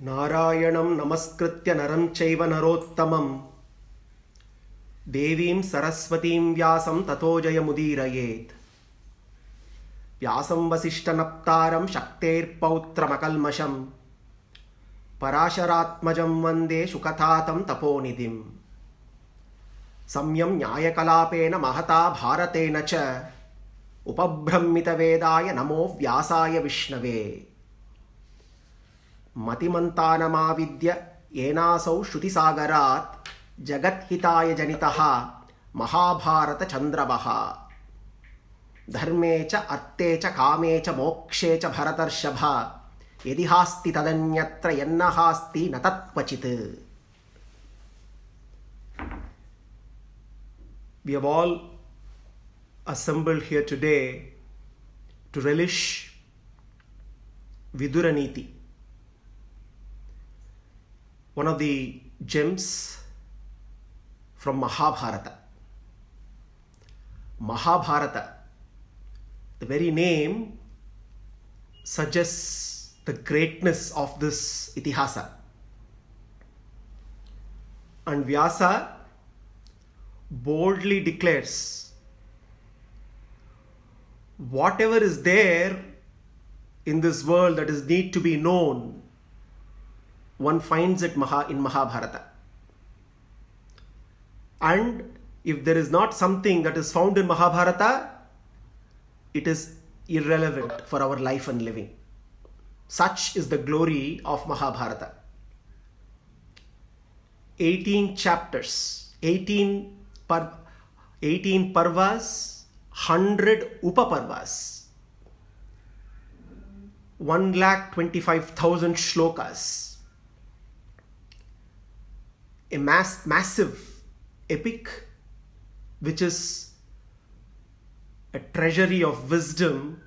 नारायणं नमस्कृत्य नरं चैव नरोत्तमं देवीं सरस्वतीं व्यासं ततो जयमुदीरयेत्। व्यासं वसिष्ठनप्तारं शक्तेर्पौत्रमकल्मषं पराशरात्मजं वन्दे शुकतातं तपोनिधिं। सम्यं न्यायकलापेन महता भारतेन च उपब्रह्मितवेदाय नमो व्यासाय विष्णवे। मतिमन्तानमाविद्य येनासौ श्रुतिसागरात् जगद्हिताय जनितः महाभारतचन्द्रवः। धर्मे च अर्थे च कामे च मोक्षे च भरतर्षभ यदि हास्ति तदन्यत्र यन्न हास्ति न तत्क्वचित्। We have all assembled here today to relish Viduraniti, one of the gems from Mahabharata. Mahabharata, the very name suggests the greatness of this itihasa. And Vyasa boldly declares, whatever is there in this world that is need to be known, one finds it in Mahabharata. And if there is not something that is found in Mahabharata, it is irrelevant for our life and living. Such is the glory of Mahabharata. 18 chapters, 18 parvas, 100 upaparvas, 125,000 shlokas, a massive epic which is a treasury of wisdom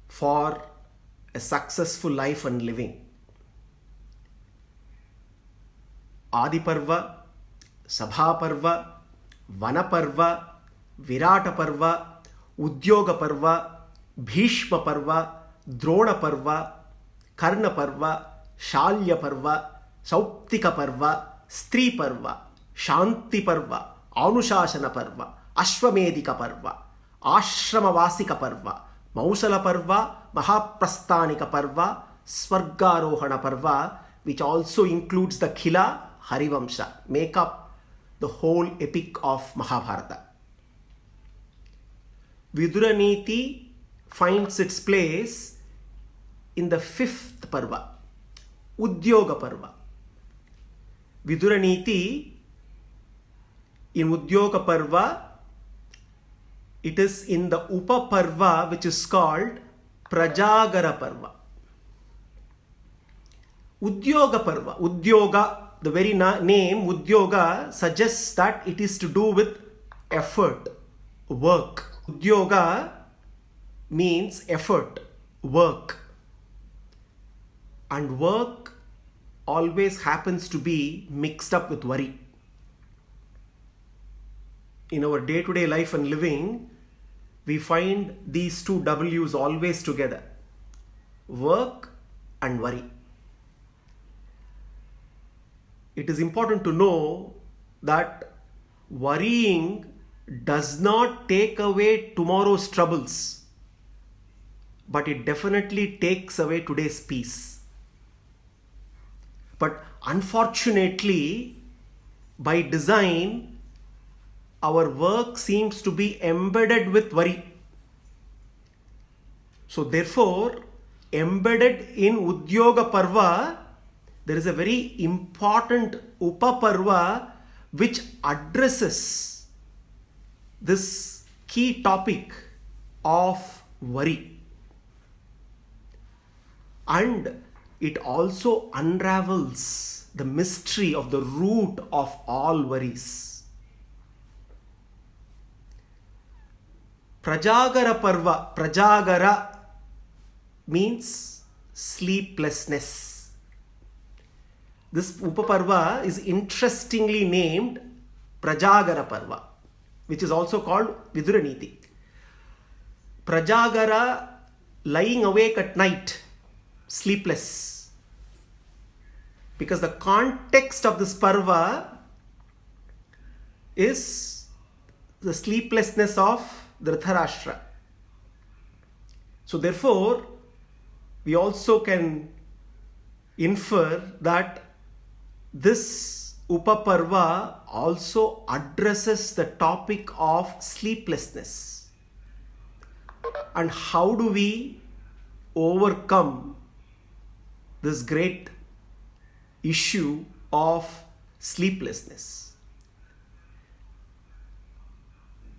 for a successful life and living. Adi Parva, Sabha Parva, Vana Parva, Virata Parva, Udyoga Parva, Bhishma Parva, Drona Parva, Karna Parva, Shalya Parva, Sauptika Parva, Stri Parva, Shanti Parva, Anushasana Parva, Ashwamedika Parva, Ashramavasika Parva, Mausala Parva, Mahaprasthanika Parva, Swargarohana Parva, which also includes the Khila Harivamsa, make up the whole epic of Mahabharata. Viduraniti finds its place in the 5th Parva, Udyoga Parva. Viduraniti in Udyoga Parva, it is in the Upa Parva which is called Prajagara Parva. Udyoga Parva, Udyoga, the very name Udyoga suggests that it is to do with effort, work. Udyoga means effort, work. And work always happens to be mixed up with worry. In our day-to-day life and living, we find these two W's always together, work and worry. It is important to know that worrying does not take away tomorrow's troubles, but it definitely takes away today's peace. But unfortunately, by design, our work seems to be embedded with worry. So therefore, embedded in Udyoga Parva, there is a very important Upaparva which addresses this key topic of worry. And it also unravels the mystery of the root of all worries. Prajagara Parva, Prajagara means sleeplessness. This Upaparva is interestingly named Prajagara Parva, which is also called Viduraniti. Prajagara lying awake at night, sleepless, Because the context of this parva is the sleeplessness of Dhritarashtra. So therefore, we also can infer that this Upaparva also addresses the topic of sleeplessness. And how do we overcome this great issue of sleeplessness?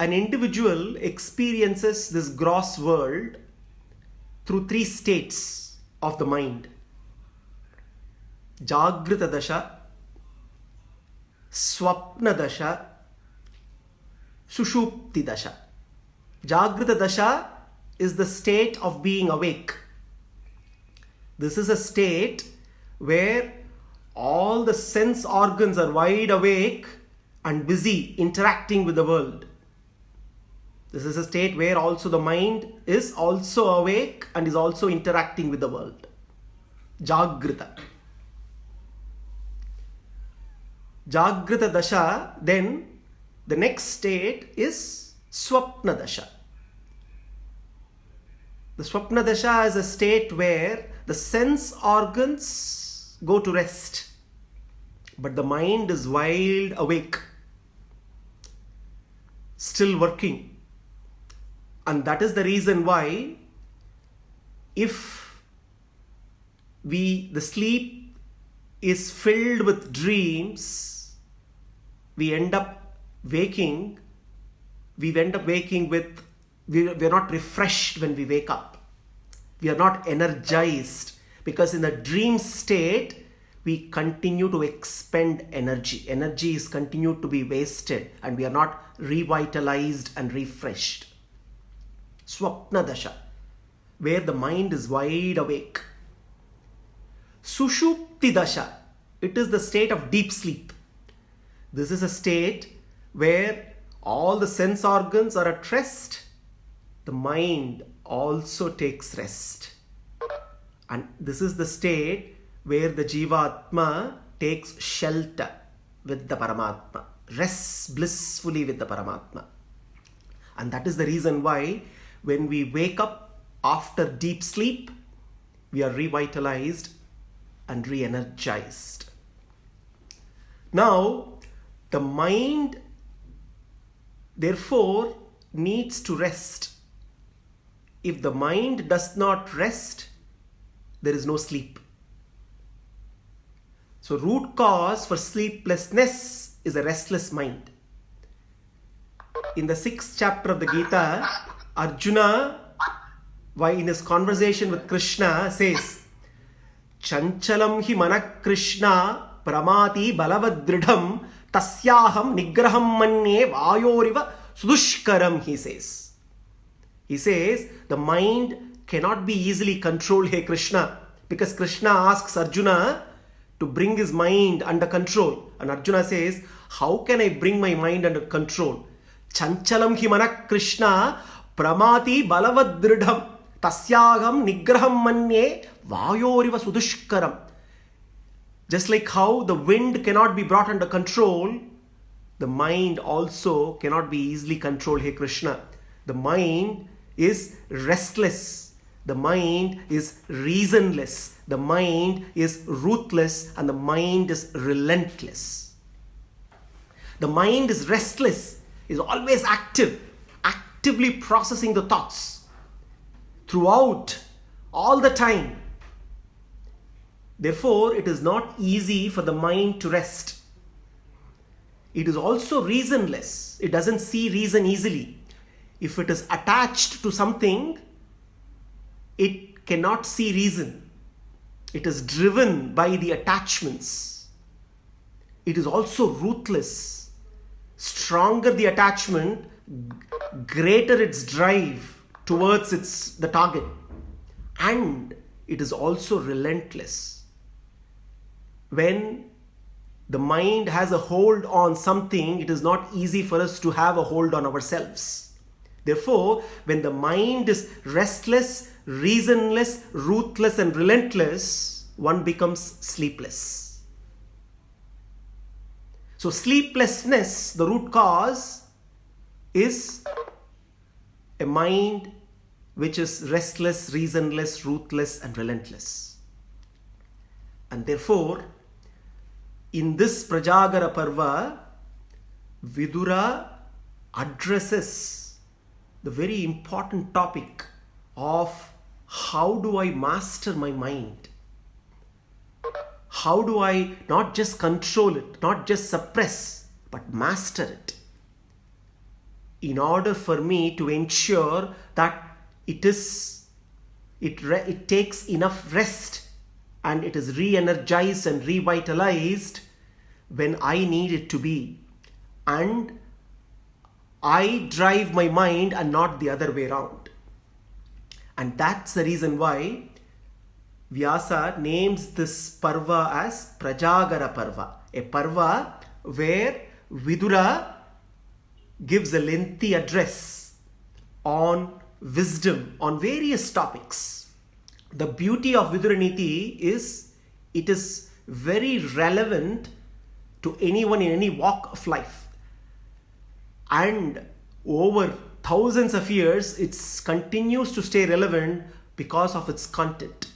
An individual experiences this gross world through three states of the mind: Jagrita Dasha, Swapna Dasha, Sushupti Dasha. Jagrita Dasha is the state of being awake. This is a state where all the sense organs are wide awake and busy interacting with the world. This is a state where also the mind is also awake and is also interacting with the world. Jagrita. Jagrita Dasha, then the next state is Swapna Dasha. The Swapna Dasha is a state where the sense organs go to rest, but the mind is wide awake, still working. And that is the reason why if the sleep is filled with dreams, we end up waking with, we are not refreshed when we wake up. We are not energized, because in the dream state, we continue to expend energy. Energy is continued to be wasted and we are not revitalized and refreshed. Swapna Dasha, where the mind is wide awake. Sushupti Dasha, it is the state of deep sleep. This is a state where all the sense organs are at rest. The mind also takes rest. And this is the state where the Jivatma takes shelter with the Paramatma, rests blissfully with the Paramatma. And that is the reason why when we wake up after deep sleep, we are revitalized and re-energized. Now, the mind therefore needs to rest. If the mind does not rest, there is no sleep. So root cause for sleeplessness is a restless mind. In the 6th chapter of the Gita, Arjuna, while in his conversation with Krishna, says, Chanchalam hi manak Krishna pramati balavadridham tasyaham nigraham manye vayoriva sudushkaram, he says. He says, the mind cannot be easily controlled, hey Krishna, because Krishna asks Arjuna to bring his mind under control. And Arjuna says, how can I bring my mind under control? Chanchalam hi manak Krishna pramati balavadridham tasyagam nigraham manye vayoriva sudushkaram. Just like how the wind cannot be brought under control, the mind also cannot be easily controlled, hey Krishna. The mind is restless. The mind is reasonless. The mind is ruthless, and the mind is relentless. The mind is restless, is always active, actively processing the thoughts throughout, all the time. Therefore, it is not easy for the mind to rest. It is also reasonless. It doesn't see reason easily. If it is attached to something, it cannot see reason. It is driven by the attachments. It is also ruthless. Stronger the attachment, greater its drive towards the target. And it is also relentless. When the mind has a hold on something, it is not easy for us to have a hold on ourselves. Therefore, when the mind is restless, reasonless, ruthless and relentless, one becomes sleepless. So sleeplessness, the root cause, is a mind which is restless, reasonless, ruthless, and relentless. And therefore, in this Prajagara Parva, Vidura addresses the very important topic of how do I master my mind? How do I not just control it, not just suppress, but master it? In order for me to ensure that it takes enough rest and it is re-energized and revitalized when I need it to be. And I drive my mind and not the other way around. And that's the reason why Vyasa names this Parva as Prajagara Parva. A Parva where Vidura gives a lengthy address on wisdom, on various topics. The beauty of Viduraniti is it is very relevant to anyone in any walk of life. And over thousands of years, it continues to stay relevant because of its content.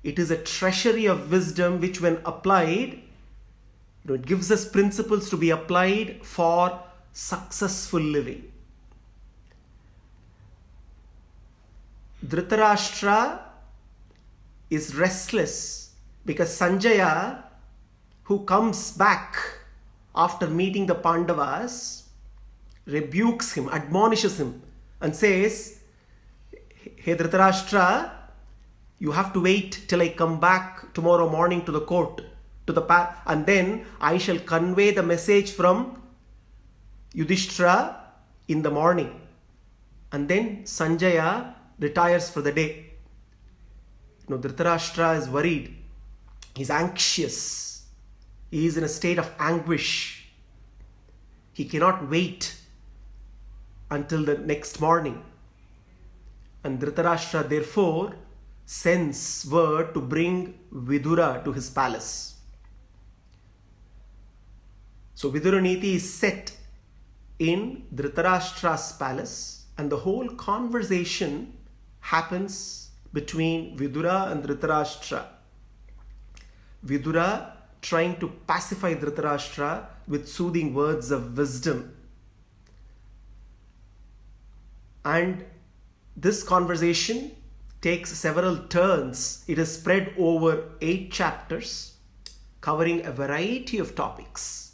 It is a treasury of wisdom which, when applied, it gives us principles to be applied for successful living. Dhritarashtra is restless because Sanjaya, who comes back after meeting the Pandavas, rebukes him, admonishes him, and says, "Hey Dhritarashtra, you have to wait till I come back tomorrow morning to the court, and then I shall convey the message from Yudhishthira in the morning." And then Sanjaya retires for the day. Dhritarashtra is worried. He's anxious. He is in a state of anguish. He cannot wait until the next morning. And Dhritarashtra therefore sends word to bring Vidura to his palace. So Viduraniti is set in Dhritarashtra's palace, and the whole conversation happens between Vidura and Dhritarashtra. Vidura trying to pacify Dhritarashtra with soothing words of wisdom. And this conversation takes several turns. It is spread over 8 chapters, covering a variety of topics.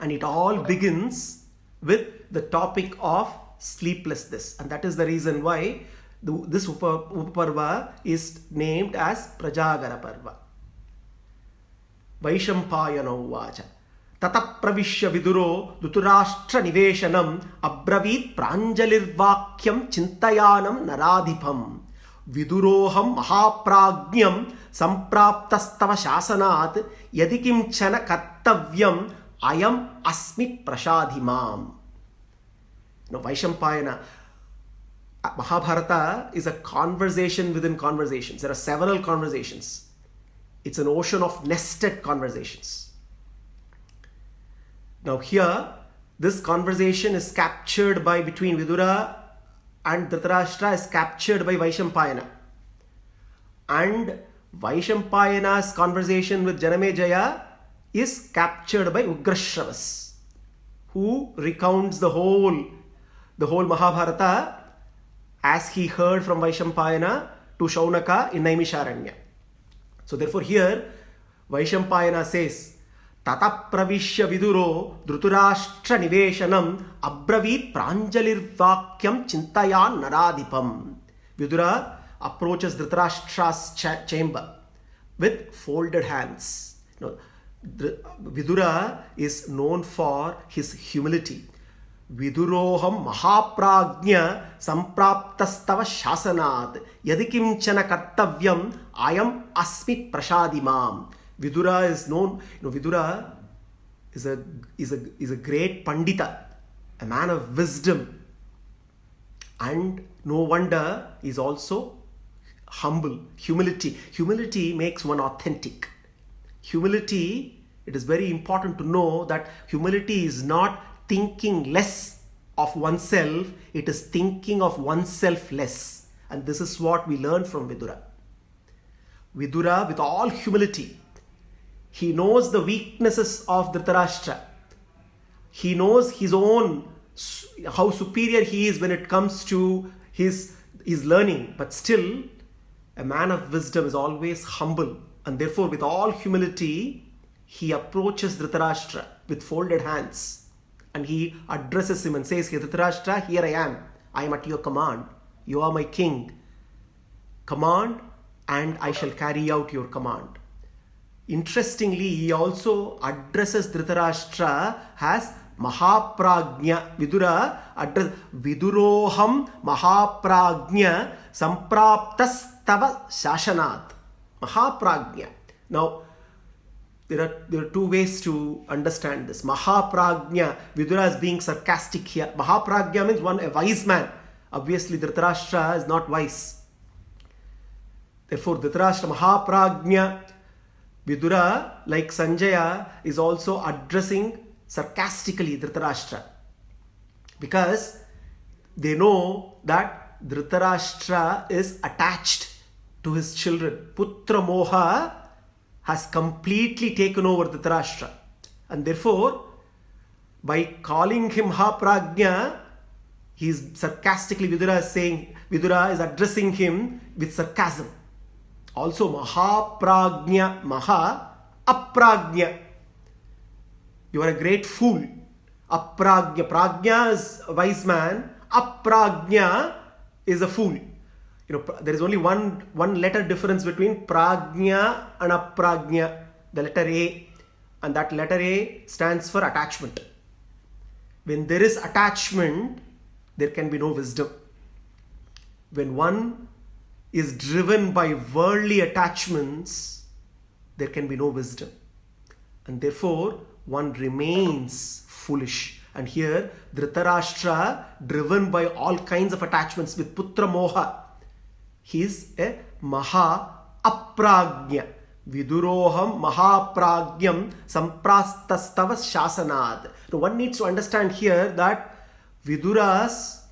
And it all begins with the topic of sleeplessness. And that is the reason why this Upaparva is named as Prajagara Parva. Vaishampayana uvacha tata pravishya viduro dhutarashtra niveshanam abravit pranjalirvakyam chintayanam naradhipam viduroham mahaprajñam sampraptastava shasanat yadikim chana kartavyam ayam asmi prasadhimam. Now, Vaishampayana, Mahabharata is a conversation within conversations. There are several conversations. It's an ocean of nested conversations. Now here, this conversation is captured by between Vidura and Dhritarashtra is captured by Vaishampayana. And Vaishampayana's conversation with Janamejaya is captured by Ugrashravas, who recounts the whole Mahabharata as he heard from Vaishampayana to Shaunaka in Naimisharanya. So therefore here Vaishampayana says, Tata pravishya viduro dhrutarashtra niveshanam abravit pranjalirvakyam chintayan naradhipam. Vidura approaches Dhritarashtra's chamber with folded hands. Vidura is known for his humility. Viduroham mahaprajña sampraptastava shasanat yadikim chana kartavyam ayam asmi prasadimam. Vidura is known, Vidura is a great pandita, a man of wisdom, and no wonder is also humble. Humility makes one authentic. Humility It is very important to know that humility is not thinking less of oneself, it is thinking of oneself less. And this is what we learn from Vidura. Vidura, with all humility, he knows the weaknesses of Dhritarashtra. He knows his own, how superior he is when it comes to his learning. But still, a man of wisdom is always humble. And therefore, with all humility, he approaches Dhritarashtra with folded hands. And he addresses him and says, "Hey Dhritarashtra, here I am. I am at your command. You are my king. Command, and I shall carry out your command." Interestingly, he also addresses Dhritarashtra as Mahaprajna. Vidura address Viduroham Mahaprajna Sampraptastava Shashanat. Mahaprajna. Now, there are two ways to understand this. Mahaprajna, Vidura is being sarcastic here. Mahaprajna means a wise man. Obviously, Dhritarashtra is not wise. Therefore, Dhritarashtra Mahaprajna, Vidura, like Sanjaya, is also addressing sarcastically Dhritarashtra. Because they know that Dhritarashtra is attached to his children. Putra Moha has completely taken over Dhritarashtra. And therefore, by calling him Mahaprajna, he is sarcastically, Vidura is addressing him with sarcasm. Also, Mahaprajna, Maha, Aprajna. You are a great fool. Aprajna. Prajna is a wise man. Aprajna is a fool. There is only one letter difference between Prajna and Aprajna. The letter A. And that letter A stands for attachment. When there is attachment, there can be no wisdom. When one is driven by worldly attachments, there can be no wisdom. And therefore, one remains foolish. And here, Dhritarashtra, driven by all kinds of attachments with Putra Moha, he is a Maha Aprajna. Viduroham Mahaprajnam Samprastastava Shasanad. Now, one needs to understand here that Vidura's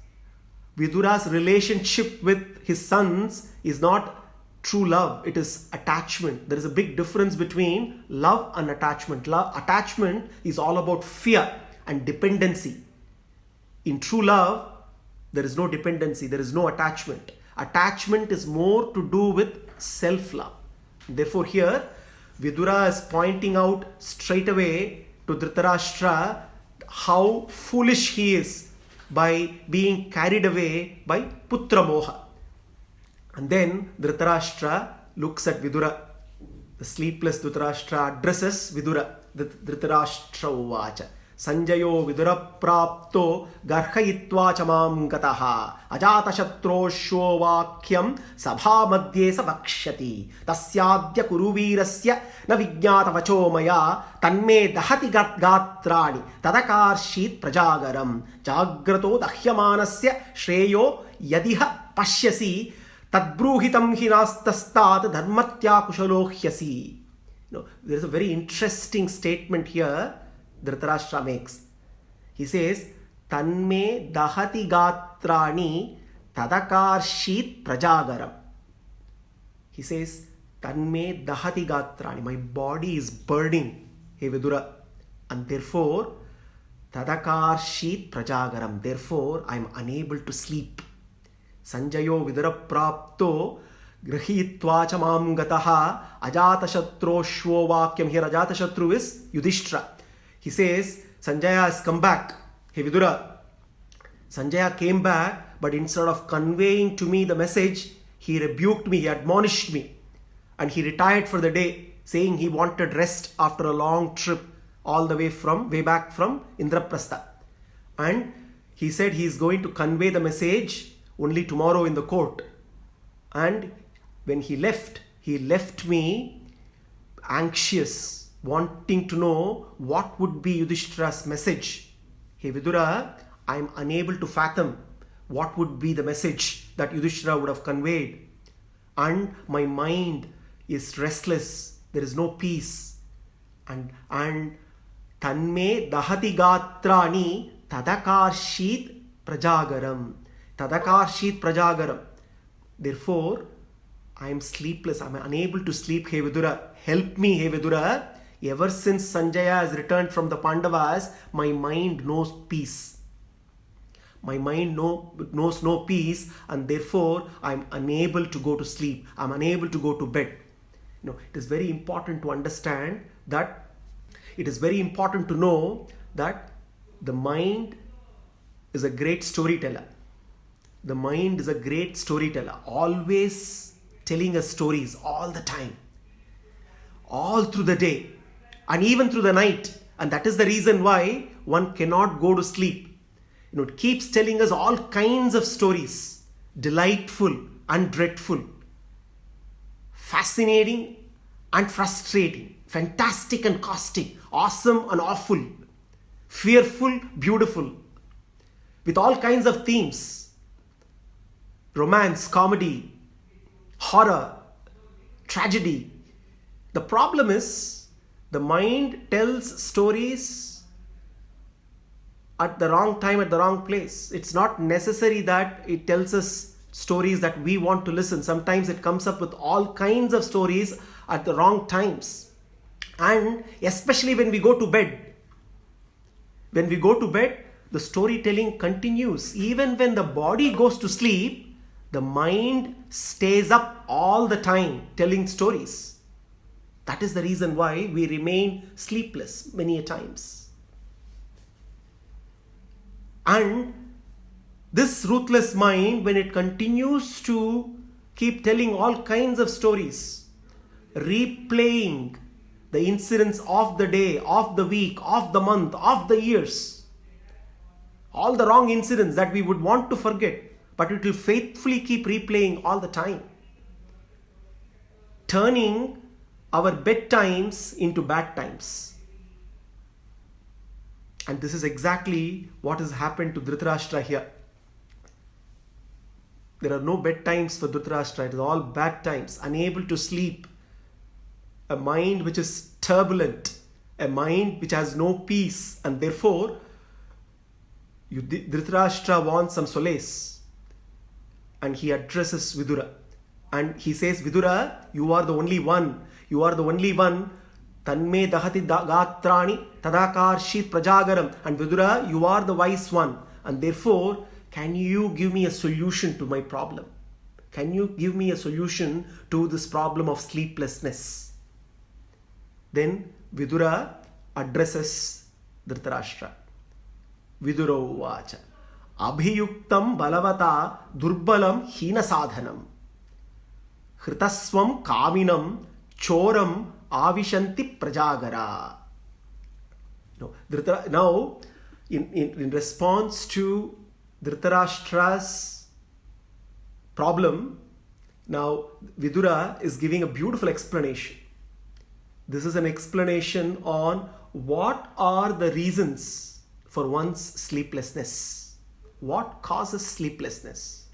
relationship with his sons is not true love, it is attachment. There is a big difference between love and attachment. Attachment is all about fear and dependency. In true love, there is no dependency, there is no attachment. Attachment is more to do with self-love. Therefore, here Vidura is pointing out straight away to Dhritarashtra how foolish he is by being carried away by Putra Moha. And then Dhritarashtra looks at Vidura. The sleepless Dhritarashtra addresses Vidura. Dhritarashtra uvacha Sanjayo Vidura prapto garhayitva chamam gataha ajatashatroshyo vakyam sabha madhye savakshati tasyadya kuruvirasya na vijnata vacho maya tanme dahati gatrani tadakarshit prajagaram jagrato dahyamanasya shreyo yadiha pashyasi tadbruhitam hinastastat dharmatya kushalohyasi. There is a very interesting statement here Dhritarashtra makes. He says, Tanme dahati gatrani tadakarshit prajagaram. He says, Tanme dahati gatrani. My body is burning, hey Vidura. And therefore, tadakarshit prajagaram. Therefore, I am unable to sleep. Sanjayo Vidura prapto grahitva chamam gataha ajatashatroshvo vakyam. Here Ajatashatru is Yudhishthira. He says, Sanjaya has come back. Hey Vidura, Sanjaya came back, but instead of conveying to me the message, he rebuked me, he admonished me. And he retired for the day, saying he wanted rest after a long trip all the way back from Indraprastha. And he said he is going to convey the message only tomorrow in the court. And when he left me anxious, wanting to know what would be Yudhishthira's message. Hey Vidura, I am unable to fathom what would be the message that Yudhishthira would have conveyed. And my mind is restless. There is no peace. And tanme dahati gatrani tadakarshit prajagaram. Tadakarshit prajagaram. Therefore, I am sleepless. I am unable to sleep, he Vidura. Help me, he Vidura. Ever since Sanjaya has returned from the Pandavas, my mind knows peace. My mind knows no peace, and therefore I am unable to go to sleep. I am unable to go to bed. It is very important to understand that, it is very important to know that the mind is a great storyteller. The mind is a great storyteller, always telling us stories all the time, all through the day and even through the night. And that is the reason why one cannot go to sleep. It keeps telling us all kinds of stories, delightful and dreadful, fascinating and frustrating, fantastic and caustic, awesome and awful, fearful, beautiful, with all kinds of themes: romance, comedy, horror, tragedy. The problem is the mind tells stories at the wrong time, at the wrong place. It's not necessary that it tells us stories that we want to listen. Sometimes it comes up with all kinds of stories at the wrong times. And especially when we go to bed. When we go to bed, the storytelling continues. Even when the body goes to sleep, the mind stays up all the time telling stories. That is the reason why we remain sleepless many a times. And this ruthless mind, when it continues to keep telling all kinds of stories, replaying the incidents of the day, of the week, of the month, of the years, all the wrong incidents that we would want to forget, but it will faithfully keep replaying all the time, turning our bedtimes into bad times. And this is exactly what has happened to Dhritarashtra here. There are no bedtimes for Dhritarashtra. It is all bad times, unable to sleep. A mind which is turbulent, a mind which has no peace, and therefore Dhritarashtra wants some solace. And he addresses Vidura. And he says, Vidura, you are the only one. You are the only one. Tanme dahati gatrani tadakarshit prajagaram. And Vidura, you are the wise one. And therefore, can you give me a solution to my problem? Can you give me a solution to this problem of sleeplessness? Then Vidura addresses Dhritarashtra. Viduro vacha. Abhiyuktam balavata durbalam hina sadhanam. Hritaswam kaminam choram avishanti prajagara. Now, in response to Dhritarashtra's problem, now Vidura is giving a beautiful explanation. This is an explanation on what are the reasons for one's sleeplessness. What causes sleeplessness?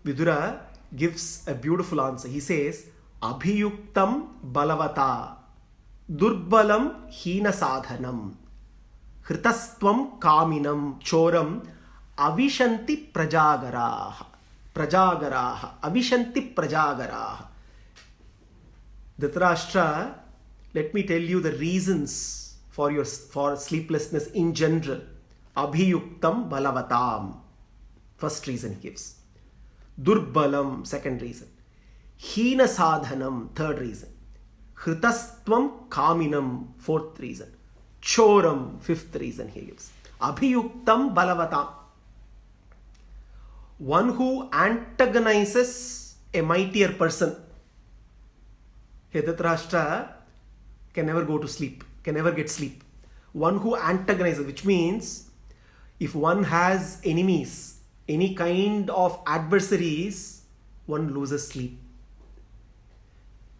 Vidura gives a beautiful answer. He says, Abhiyuktam balavata durbalam hina sadhanam hritastvam kaminam choram avishanti prajagaraha. Avishanti prajagaraha. Dhritarashtra, let me tell you the reasons for sleeplessness in general. Abhiyuktam balavatam. First reason he gives. Durbalam, second reason. Hina sadhanam, third reason. Hritastvam kaminam, fourth reason. Choram, fifth reason he gives. Abhiyuktam balavatam. One who antagonizes a mightier person. Dhritarashtra can never go to sleep, can never get sleep. One who antagonizes, which means if one has enemies, any kind of adversaries, one loses sleep.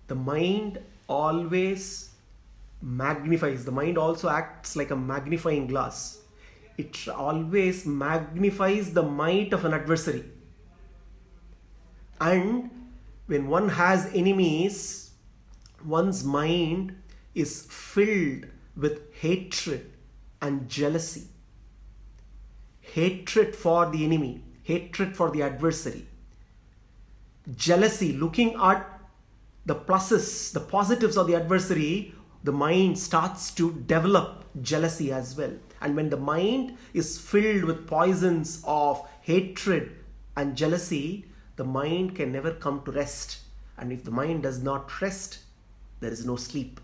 The mind always magnifies. The mind also acts like a magnifying glass. It always magnifies the might of an adversary. And when one has enemies, one's mind is filled with hatred and jealousy, hatred for the enemy, hatred for the adversary, jealousy, looking at the pluses, the positives of the adversary, the mind starts to develop jealousy as well. And when the mind is filled with poisons of hatred and jealousy, the mind can never come to rest. And if the mind does not rest, there is no sleep.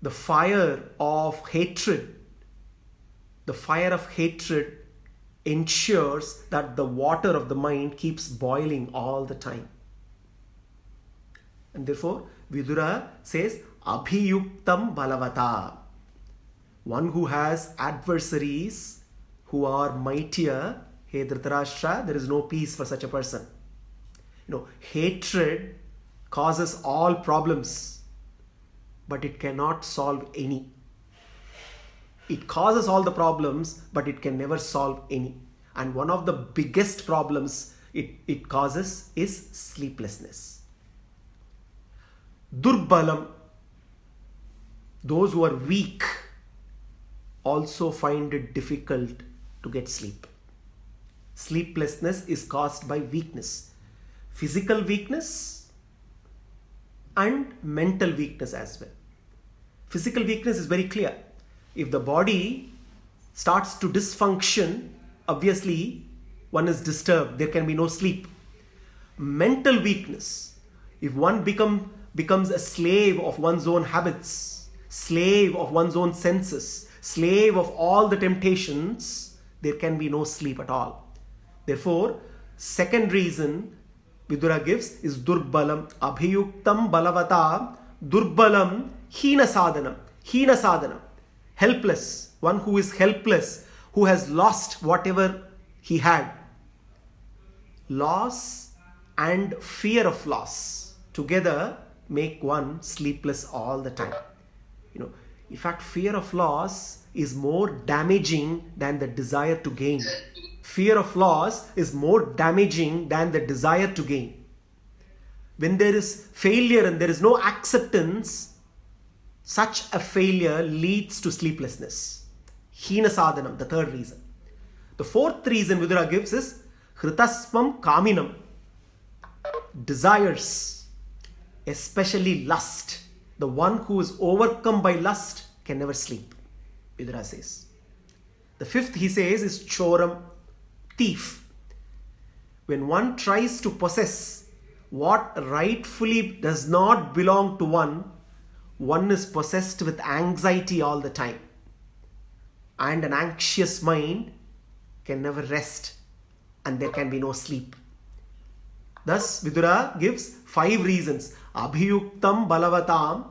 The fire of hatred ensures that the water of the mind keeps boiling all the time. And therefore, Vidura says, Abhiyuktam Balavata. One who has adversaries who are mightier, hey Dhritarashtra, there is no peace for such a person. Hatred causes all problems, but it cannot solve any. It causes all the problems, but it can never solve any. And one of the biggest problems it causes is sleeplessness. Durbalam. Those who are weak also find it difficult to get sleep. Sleeplessness is caused by weakness. Physical weakness and mental weakness as well. Physical weakness is very clear. If the body starts to dysfunction, obviously one is disturbed. There can be no sleep. Mental weakness. If one becomes a slave of one's own habits, slave of one's own senses, slave of all the temptations, there can be no sleep at all. Therefore, second reason Vidura gives is durbalam. Abhiyuktam balavata durbalam hina sadhanam. Hina sadhanam. Helpless. One who is helpless, who has lost whatever he had. Loss and fear of loss together make one sleepless all the time. In fact, fear of loss is more damaging than the desire to gain. Fear of loss is more damaging than the desire to gain. When there is failure and there is no acceptance, such a failure leads to sleeplessness. Hina sadhanam, the third reason. The fourth reason Vidura gives is hritasvam kaminam. Desires, especially lust. The one who is overcome by lust can never sleep, Vidura says. The fifth, he says, is choram, thief. When one tries to possess what rightfully does not belong to one, one is possessed with anxiety all the time. And an anxious mind can never rest, and there can be no sleep. Thus, Vidura gives 5 reasons. Abhiyuktam balavatam,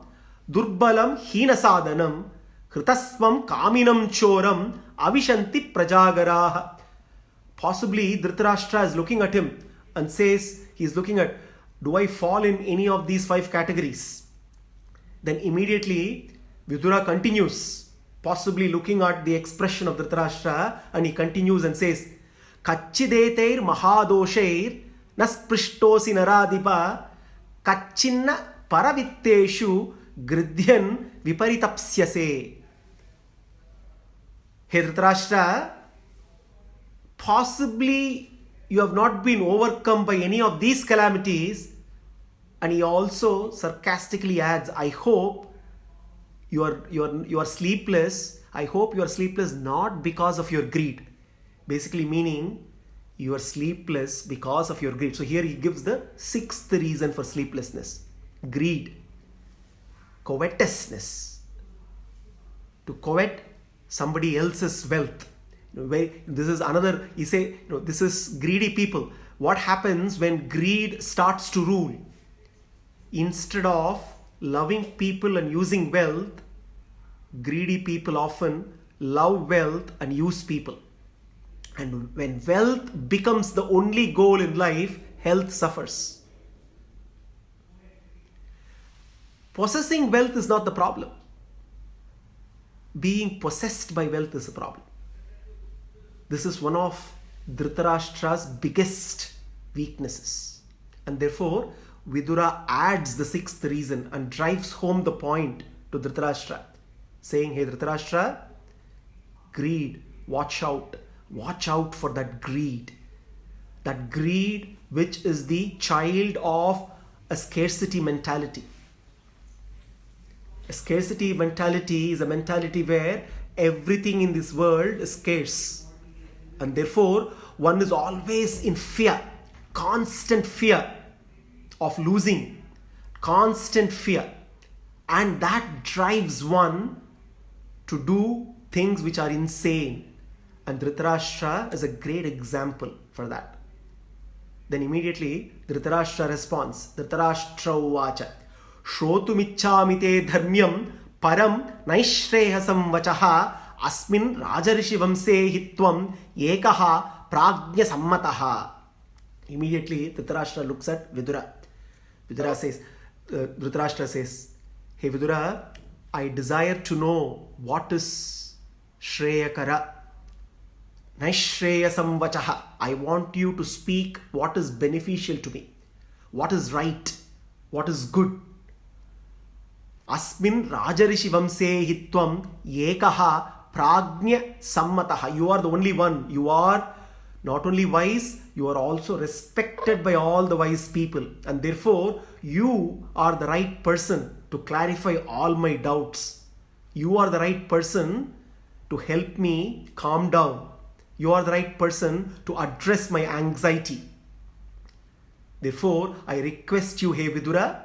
durbalam hina sadhanam, hritasvam kaminam choram, avishanti prajagaraha. Possibly Dhritarashtra is looking at him and says, he's looking at, do I fall in any of these 5 categories? Then immediately Vidura continues, possibly looking at the expression of Dhritarashtra, and he continues and says, Kachideteir mahadoshair nasprishtosi naradipa kachinna paravitteshu gridhyan viparitapsyase. Hey Dhritarashtra, possibly you have not been overcome by any of these calamities. And he also sarcastically adds, I hope you are sleepless. I hope you are sleepless not because of your greed. Basically meaning you are sleepless because of your greed. So here he gives the 6th reason for sleeplessness. Greed. Covetousness. To covet somebody else's wealth. This is another, you say, this is greedy people. What happens when greed starts to rule? Instead of loving people and using wealth, greedy people often love wealth and use people. And when wealth becomes the only goal in life, health suffers. Possessing wealth is not the problem. Being possessed by wealth is the problem. This is one of Dhritarashtra's biggest weaknesses. And therefore, Vidura adds the sixth reason and drives home the point to Dhritarashtra, saying, hey Dhritarashtra, greed, watch out for that greed which is the child of a scarcity mentality. A scarcity mentality is a mentality where everything in this world is scarce, and therefore one is always in fear, constant fear of losing, constant fear, and that drives one to do things which are insane. And Dhritarashtra is a great example for that. Then immediately Dhritarashtra responds, Dhritarashtra uvacha shrotumichhami te dharmyam param naishreyasam vachaha asmin rajarishi vamse hitvam ekaha prajna sammataha. Immediately Dhritarashtra looks at Vidura. Dhritarashtra says, hey Vidura, I desire to know what is Shreyakara. Naishreyasam vachaha. I want you to speak what is beneficial to me, what is right, what is good. Asmin Rajarishi Vamse Hitvam Ekaha Prajna Sammataha. You are the only one. You are not only wise, you are also respected by all the wise people. And therefore, you are the right person to clarify all my doubts. You are the right person to help me calm down. You are the right person to address my anxiety. Therefore, I request you, hey Vidura,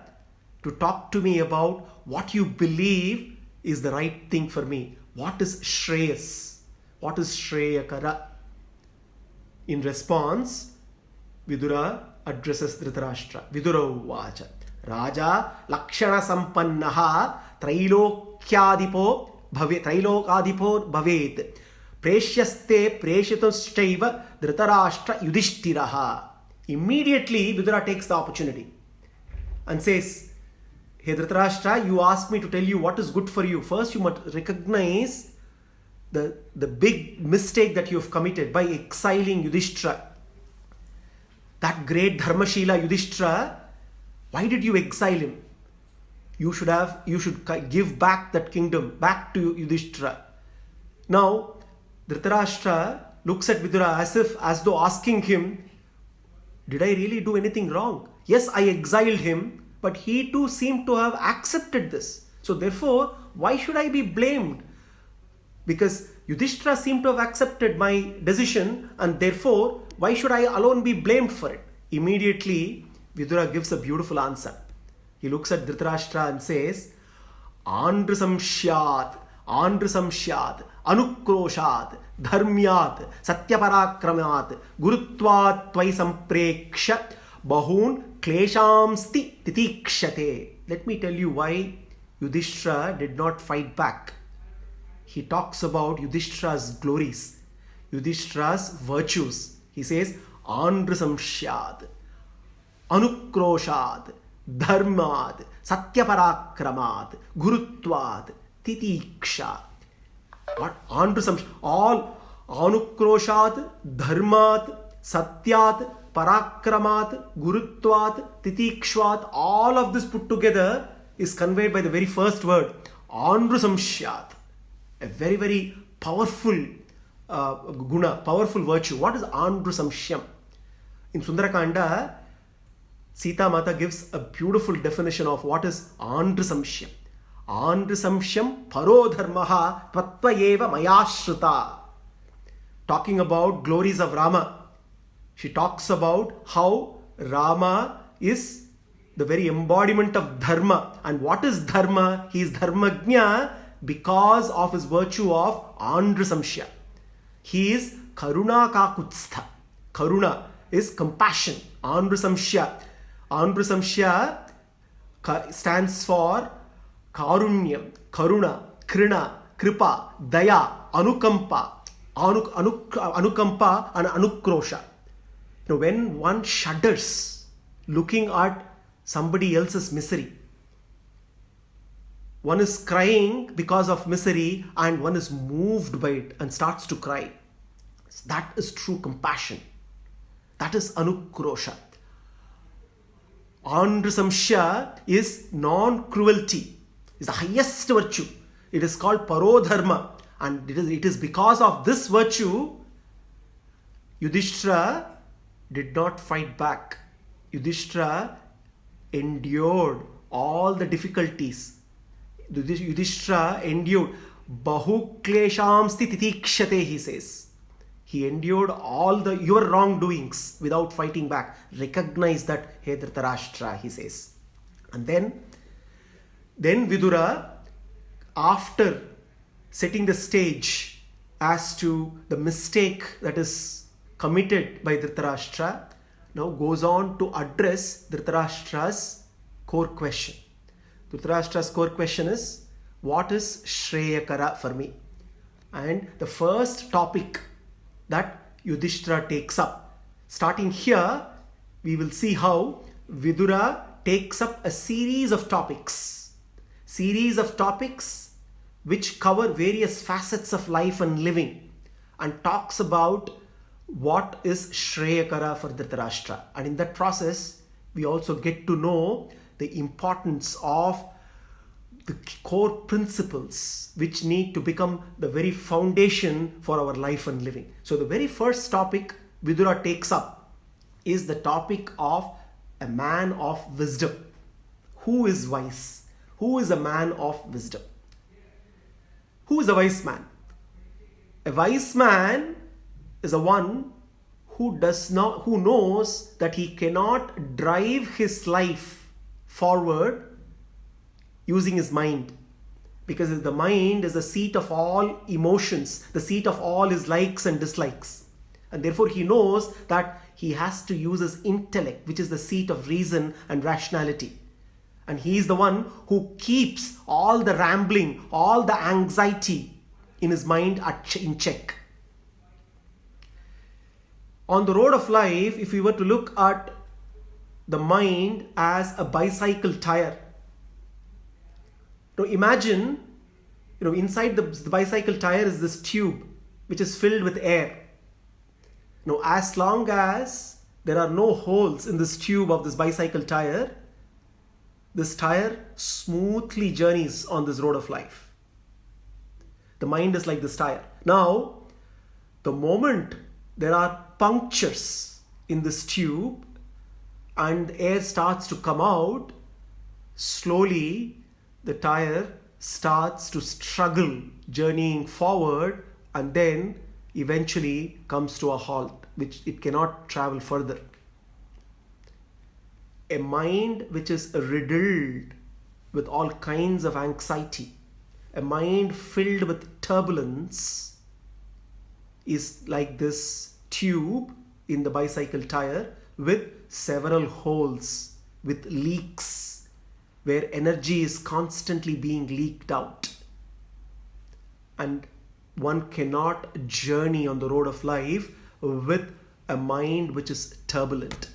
to talk to me about what you believe is the right thing for me. What is Shreyas? What is Shreyakara? In response, Vidura addresses Dhritarashtra. Vidura uvacha Raja Lakshana Sampannaha Trailokadipo Bhavet Preshyaste Preshitushchaiva Dhritarashtra Yudhishthiraha. Immediately Vidura takes the opportunity and says, hey Dhritarashtra, you asked me to tell you what is good for you. First you must recognize the big mistake that you have committed by exiling Yudhishthira. That great Dharmashila Yudhishthira, why did you exile him? You should give back that kingdom back to Yudhishthira. Now Dhritarashtra looks at Vidura as though asking him, did I really do anything wrong? Yes, I exiled him, but he too seemed to have accepted this. So therefore, why should I be blamed? Because Yudhishthira seemed to have accepted my decision, and therefore, why should I alone be blamed for it? Immediately, Vidura gives a beautiful answer. He looks at Dhritarashtra and says, Andrisamshyat, Anukroshat, Dharmyat, Satyaparakramat, Gurutvat Tvaisampreksha, Bahun Kleshamsti Titikshate. Let me tell you why Yudhishthira did not fight back. He talks about Yudhishthira's glories, Yudhishthira's virtues. He says, Andrisamshyad, Anukroshat, Dharmad, Satyaparakramat, Gurutvad, Titiksha. What? Andrisamshyad. All Anukroshat, Dharmat, Satyat, Parakramat, Gurutvat, Titikshvat, all of this put together is conveyed by the very first word, Andrisamshyad. A very, very powerful guna, powerful virtue. What is Andrisamshyam? In Sundarakanda, Sita Mata gives a beautiful definition of what is Andrisamshyam. Andrisamshyam parodharmaha tvatvayeva mayashrita. Talking about glories of Rama. She talks about how Rama is the very embodiment of dharma. And what is dharma? He is dharmagnya because of his virtue of Andrisamshya. He is Karuna Kakutstha. Karuna is compassion. Andrisamshya. Andrisamshya stands for Karunyam, Karuna, Krina, Kripa, Daya, Anukampa, Anukampa and Anukrosha. You know, when one shudders looking at somebody else's misery, one is crying because of misery and one is moved by it and starts to cry. That is true compassion. That is Anukrosha. Anrusamsha is non-cruelty. It's the highest virtue. It is called parodharma. And it is because of this virtue, Yudhishthira did not fight back. Yudhishthira endured all the difficulties. Yudhishthira endured. Bahu kleshamsti titikshate, he says. He endured all your wrongdoings without fighting back. Recognize that, hey Dhritarashtra, he says. And then Vidura, after setting the stage as to the mistake that is committed by Dhritarashtra, now goes on to address Dhritarashtra's core question. Dhritarashtra's core question is, what is Shreyakara for me? And the first topic that Yudhishthira takes up. Starting here, we will see how Vidura takes up a series of topics. Which cover various facets of life and living, and talks about what is Shreyakara for Dhritarashtra. And in that process, we also get to know the importance of the core principles which need to become the very foundation for our life and living. So the very first topic Vidura takes up is the topic of a man of wisdom. Who is wise? Who is a man of wisdom? Who is a wise man? A wise man is a one who knows that he cannot drive his life forward using his mind, because the mind is the seat of all emotions, the seat of all his likes and dislikes, and therefore he knows that he has to use his intellect, which is the seat of reason and rationality, and he is the one who keeps all the rambling, all the anxiety in his mind in check. On the road of life, if we were to look at the mind as a bicycle tire, now imagine, inside the bicycle tire is this tube which is filled with air. Now, as long as there are no holes in this tube of this bicycle tire, this tire smoothly journeys on this road of life. The mind is like this tire. Now, the moment there are punctures in this tube and air starts to come out, slowly the tire starts to struggle, journeying forward, and then eventually comes to a halt, which it cannot travel further. A mind which is riddled with all kinds of anxiety, a mind filled with turbulence, is like this tube in the bicycle tire with several holes, with leaks, where energy is constantly being leaked out. And one cannot journey on the road of life with a mind which is turbulent.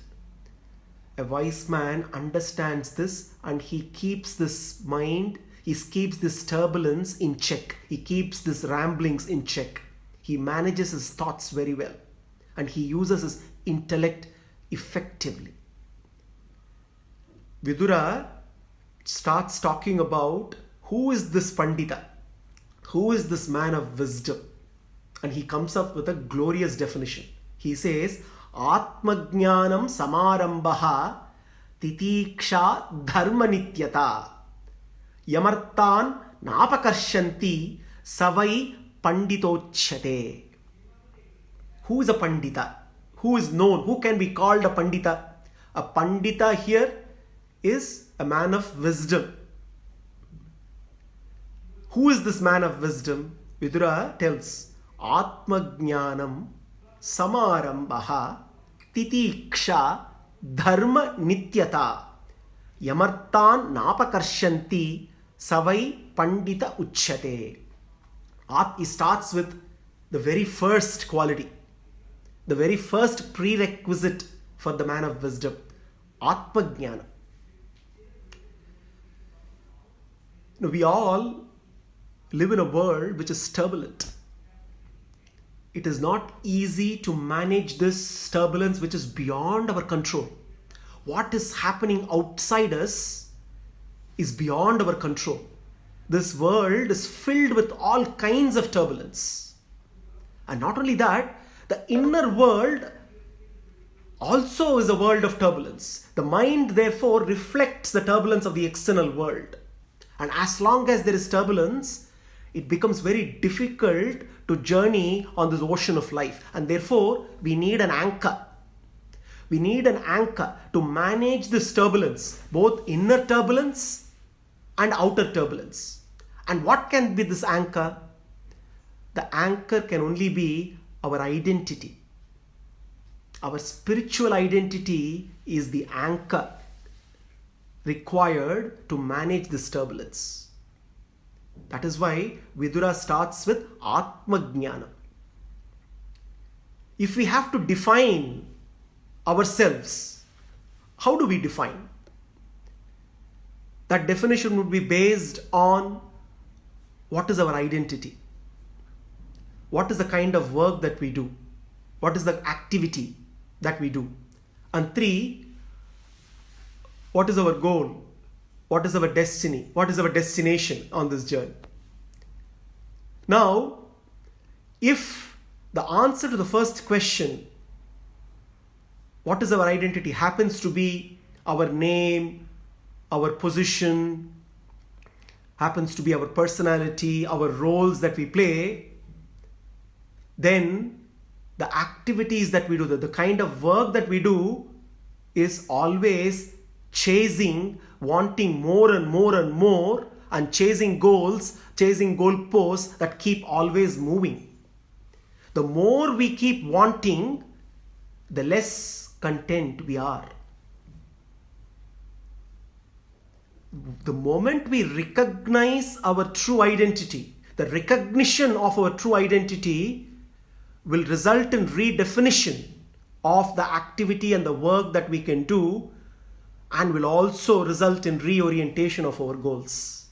A wise man understands this, and he keeps this mind, he keeps this turbulence in check. He keeps this ramblings in check. He manages his thoughts very well, and he uses his intellect effectively. Vidura starts talking about who is this Pandita, who is this man of wisdom, and he comes up with a glorious definition. He says, Atmajnanam samarambaha titiksha dharma nityata yamartan napakarshanti savai panditochyate. Who is a Pandita? Who is known? Who can be called a Pandita? A Pandita here is a man of wisdom. Who is this man of wisdom? Vidura tells, Atmajnanam samarambaha titiksha dharma nityata yamartan napakarshanti savai pandita uchyate. He starts with the very first quality, the very first prerequisite for the man of wisdom, Atmajnana. Now, we all live in a world which is turbulent. It is not easy to manage this turbulence which is beyond our control. what is happening outside us is beyond our control. This world is filled with all kinds of turbulence. And not only that, the inner world also is a world of turbulence. The mind therefore reflects the turbulence of the external world. And as long as there is turbulence, it becomes very difficult to journey on this ocean of life. And therefore, we need an anchor. We need an anchor to manage this turbulence, both inner turbulence and outer turbulence. And what can be this anchor? The anchor can only be our identity. Our spiritual identity is the anchor required to manage this turbulence. That is why Vidura starts with Atma Jnana. If we have to define ourselves, how do we define? That definition would be based on what is our identity? What is the kind of work that we do? What is the activity that we do? And 3, what is our goal? What is our destiny? What is our destination on this journey? Now, if the answer to the first question, what is our identity, happens to be our name, our position, happens to be our personality, our roles that we play, then the activities that we do, the kind of work that we do is always chasing, wanting more and more and more, and chasing goals, chasing goalposts that keep always moving. The more we keep wanting, the less content we are. The moment we recognize our true identity, the recognition of our true identity will result in redefinition of the activity and the work that we can do, and will also result in reorientation of our goals.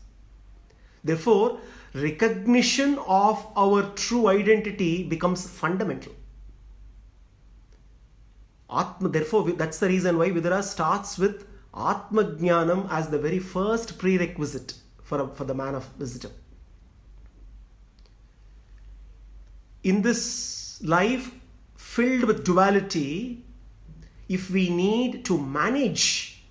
Therefore, recognition of our true identity becomes fundamental. Therefore, that's the reason why Vidura starts with Atma Jnanam as the very first prerequisite for the man of wisdom. In this life filled with duality, if we need to manage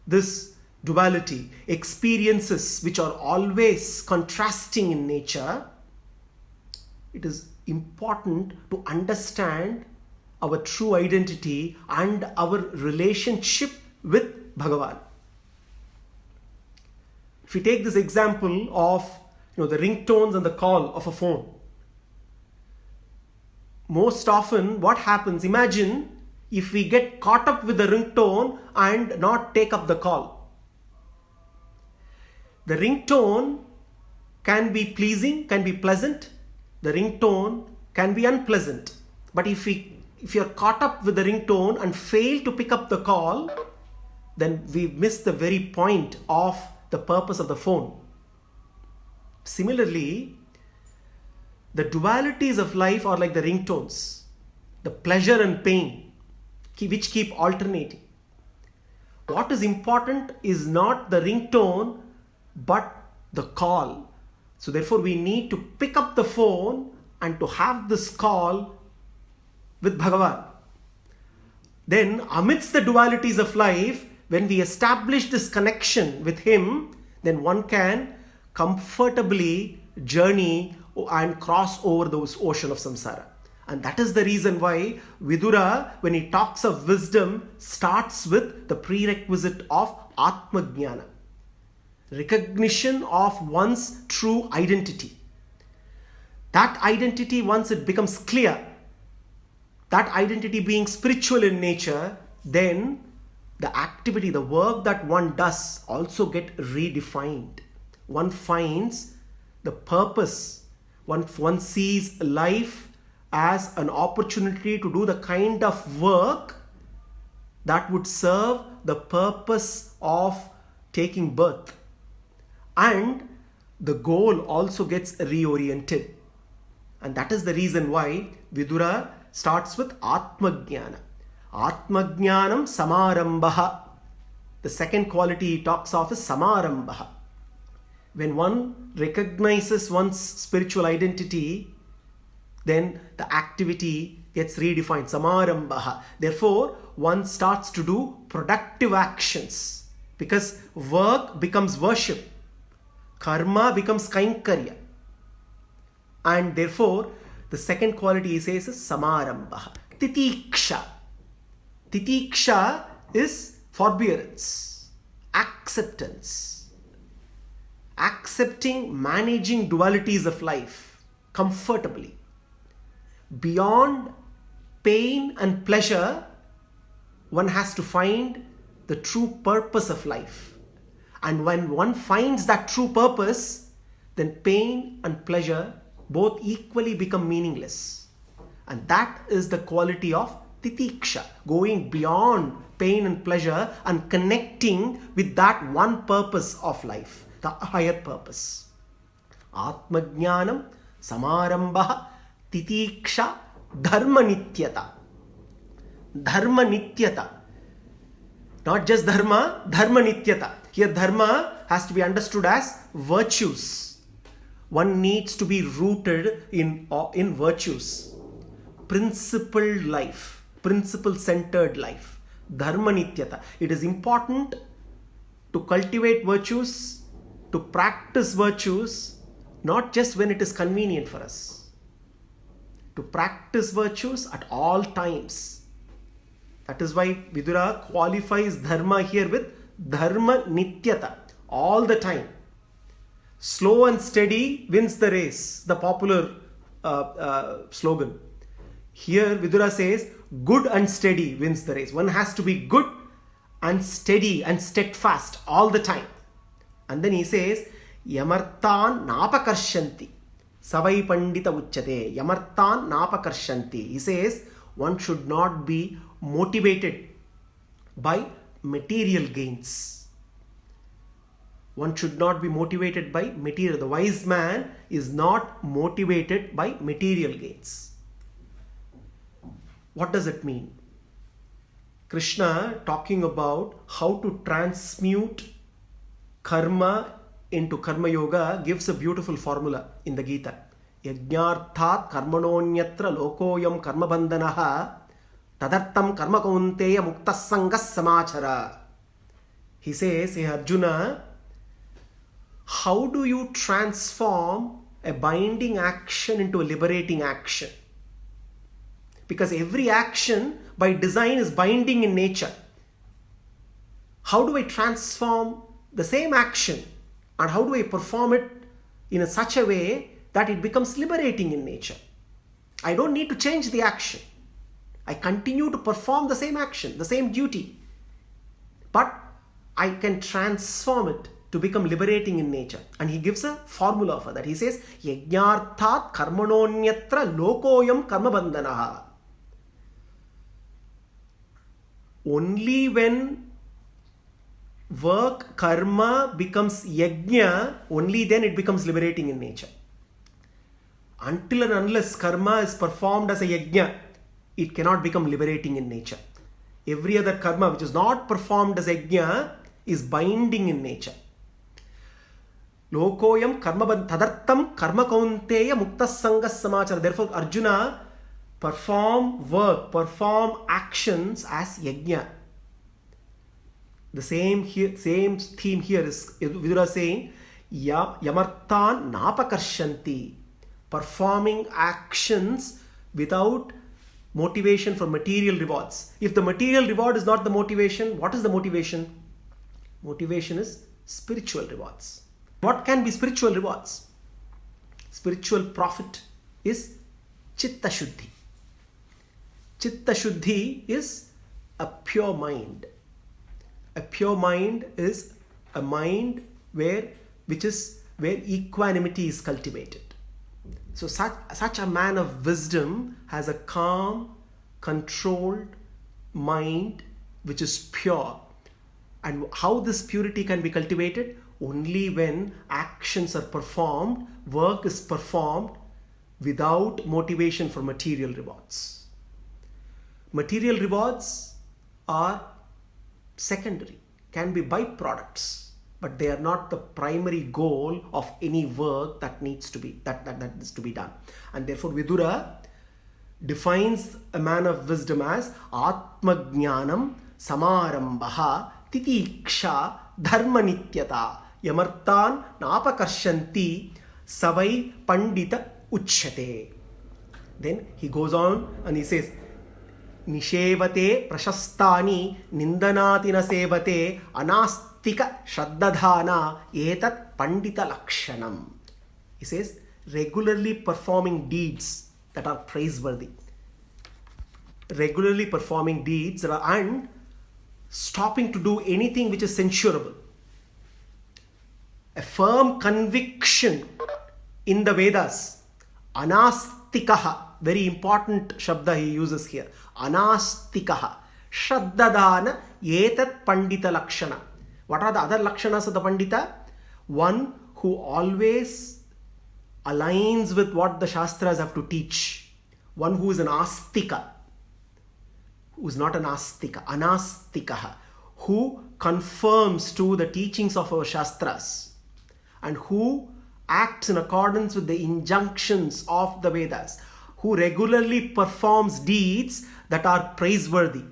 this duality, experiences which are always contrasting in nature, it is important to understand our true identity and our relationship with Bhagavan. If we take this example of the ringtones and the call of a phone, most often what happens, imagine if we get caught up with the ringtone and not take up the call. The ringtone can be pleasing, can be pleasant. The ringtone can be unpleasant. But if you're caught up with the ringtone and fail to pick up the call, then we miss the very point of the purpose of the phone. Similarly, the dualities of life are like the ringtones, the pleasure and pain, which keep alternating. What is important is not the ringtone, but the call. So therefore, we need to pick up the phone and to have this call with Bhagavan. Then, amidst the dualities of life, when we establish this connection with Him, then one can comfortably journey and cross over those ocean of samsara. And that is the reason why Vidura, when he talks of wisdom, starts with the prerequisite of Atma Jnana, recognition of one's true identity. That identity, once it becomes clear, that identity being spiritual in nature, then the activity, the work that one does also get redefined. One finds the purpose. One sees life as an opportunity to do the kind of work that would serve the purpose of taking birth. And the goal also gets reoriented. And that is the reason why Vidura starts with Atma Jnana. Atma Jnanam Samarambha. The second quality he talks of is samarambha. When one recognizes one's spiritual identity, then the activity gets redefined. Samarambha. Therefore, one starts to do productive actions because work becomes worship. Karma becomes kainkarya. And therefore, the second quality he says is samarambha. Titiksha. Titiksha is forbearance, acceptance, accepting, managing dualities of life comfortably. Beyond pain and pleasure, one has to find the true purpose of life. And when one finds that true purpose, then pain and pleasure both equally become meaningless. And that is the quality of titiksha, going beyond pain and pleasure and connecting with that one purpose of life, the higher purpose. Atmajnanam, samarambha, titiksha, dharma nityata. Dharma nityata. Not just dharma, dharma nityata. Here dharma has to be understood as virtues. One needs to be rooted in virtues. Principled life, principle-centered life. Dharma nityata. It is important to cultivate virtues, to practice virtues, not just when it is convenient for us. To practice virtues at all times. That is why Vidura qualifies dharma here with dharma nityata, all the time. Slow and steady wins the race, the popular slogan. Here Vidura says good and steady wins the race. One has to be good and steady and steadfast all the time. And then he says yamartan napakarshanti savai pandita uchyate. Yamartan napakarshanti. He says one should not be motivated by material gains. One should not be motivated by material. The wise man is not motivated by material gains. What does it mean? Krishna talking about how to transmute karma into karma yoga gives a beautiful formula in the Gita. Yajnarthat karmanonyatra lokoyam karma bandhanaha tadartam karma kaunteya muktasangas samachara. He says, hey Arjuna, how do you transform a binding action into a liberating action? Because every action by design is binding in nature. How do I transform the same action and how do I perform it in such a way that it becomes liberating in nature? I don't need to change the action. I continue to perform the same action, the same duty. But I can transform it to become liberating in nature. And he gives a formula for that. He says, Yajnarthat karmanonyatra lokoyam karma bandhanaha. Only when work, karma becomes yajna, only then it becomes liberating in nature. Until and unless karma is performed as a yajna, it cannot become liberating in nature. Every other karma which is not performed as yajna is binding in nature. Lokoyam karma tadartam karma kaunteya muktasangas samachara. Therefore, Arjuna, perform work, perform actions as yajna. The same theme here is Vidura saying, yamartan napakarshanti. Performing actions without motivation for material rewards. If the material reward is not the motivation, what is the motivation? Motivation is spiritual rewards. What can be spiritual rewards? Spiritual profit is chitta shuddhi. Chitta shuddhi is a pure mind. A pure mind is a mind where equanimity is cultivated. So such a man of wisdom has a calm, controlled mind which is pure. And how this purity can be cultivated? Only when actions are performed, work is performed without motivation for material rewards. Material rewards are secondary. can be byproducts, but they are not the primary goal of any work that needs to be that is to be done. And therefore Vidura defines a man of wisdom as Atmajnanam Samarambaha Titiksha Dharma Nityata Yamartan Napakarshanti Savai Pandita Uchyate. Then he goes on and he says, Nishevate Prashastani Nindanatina Sevate Anastika Shraddadhana Etat Pandita Lakshanam. He says, regularly performing deeds that are praiseworthy. Regularly performing deeds and stopping to do anything which is censurable. A firm conviction in the Vedas. Anastikaha, very important shabda he uses here. Anastikaha. Shraddadana etat pandita lakshana. What are the other lakshanas of the pandita? One who always aligns with what the Shastras have to teach. One who is an astika, who is not an astika, anastikaha, who conforms to the teachings of our Shastras and who acts in accordance with the injunctions of the Vedas, who regularly performs deeds that are praiseworthy,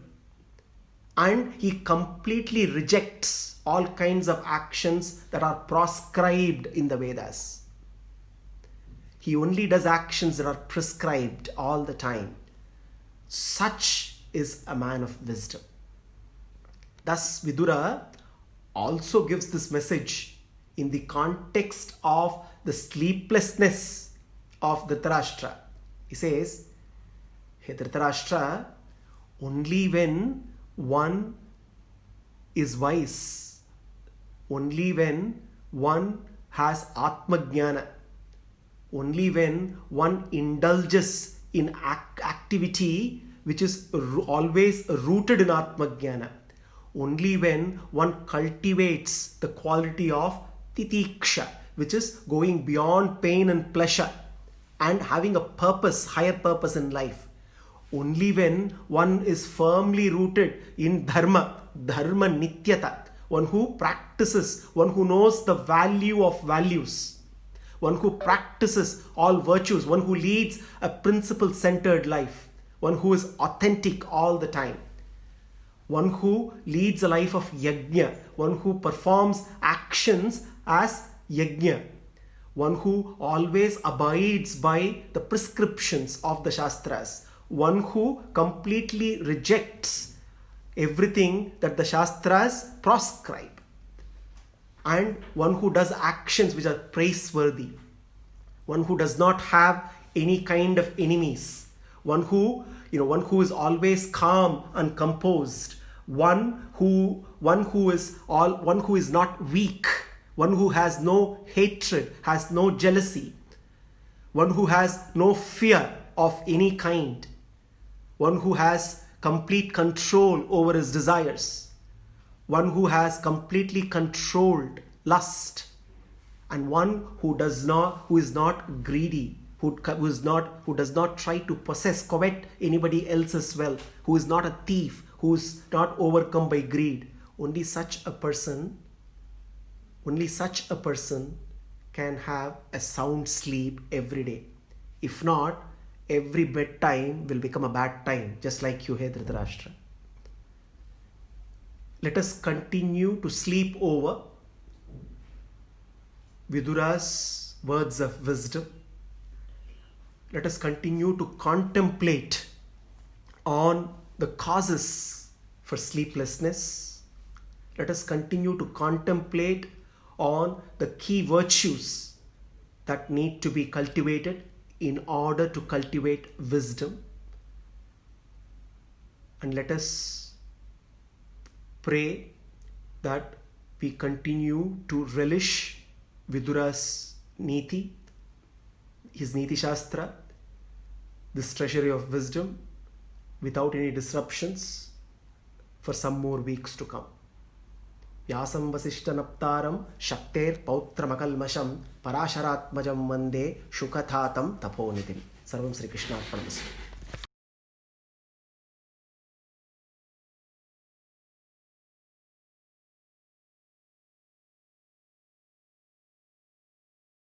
and he completely rejects all kinds of actions that are proscribed in the Vedas. He only does actions that are prescribed all the time. Such is a man of wisdom. Thus, Vidura also gives this message in the context of the sleeplessness of Dhritarashtra. He says, hey Dhritarashtra, only when one is wise, only when one has Atmajnana, only when one indulges in activity which is always rooted in Atmajnana, only when one cultivates the quality of titiksha, which is going beyond pain and pleasure and having a purpose, higher purpose in life, only when one is firmly rooted in dharma nityata, one who practices, one who knows the value of values, one who practices all virtues, one who leads a principle-centered life, one who is authentic all the time, one who leads a life of yajna, one who performs actions as yajna, one who always abides by the prescriptions of the Shastras, one who completely rejects everything that the Shastras proscribe, and one who does actions which are praiseworthy, one who does not have any kind of enemies, one who is always calm and composed, one who is not weak, one who has no hatred, has no jealousy, one who has no fear of any kind, one who has complete control over his desires, one who has completely controlled lust, and one who is not greedy, who does not try to covet anybody else's wealth, who is not a thief, who is not overcome by greed. Only such a person can have a sound sleep every day. If not, every bedtime will become a bad time, just like you, hey Dhritarashtra. Let us continue to sleep over Vidura's words of wisdom. Let us continue to contemplate on the causes for sleeplessness. Let us continue to contemplate on the key virtues that need to be cultivated in order to cultivate wisdom. And let us pray that we continue to relish Vidura's Niti, his Niti Shastra, this treasury of wisdom, without any disruptions for some more weeks to come. Vyasam Vasishtanaptaram Shakter Pautramakalmasham Parasharatmajam Vande Shukathatam Taponitim. Sarvam Sri Krishna Arpanamastu.